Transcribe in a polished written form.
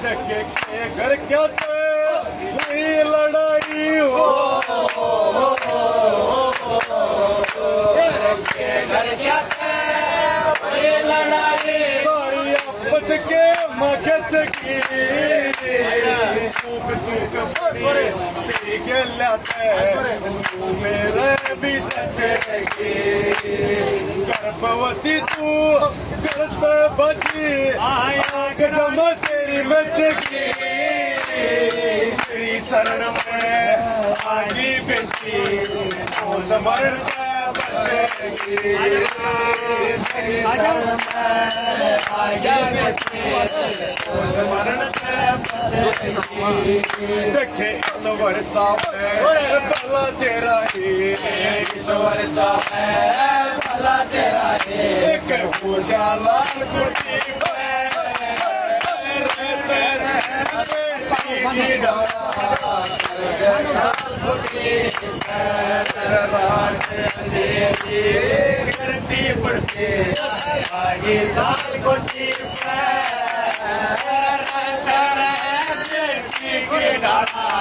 टके के घर क्या हुई लड़ाई हो घर क्या बड़ी लड़ाई सारी आपस के मगज की चूक चूक बड़ी पी गलते मेरे भी चचेगी गर्भवती तू गर्भ बची आग जम तेरी मचगी तेरी शरण में आगी बेटी सोच मरण देखे ईश्वर भला तेरा ही ईश्वर भला तेरा ही एक पूजा लाल गुटी करती पड़ती आगे चाल कोटी डाला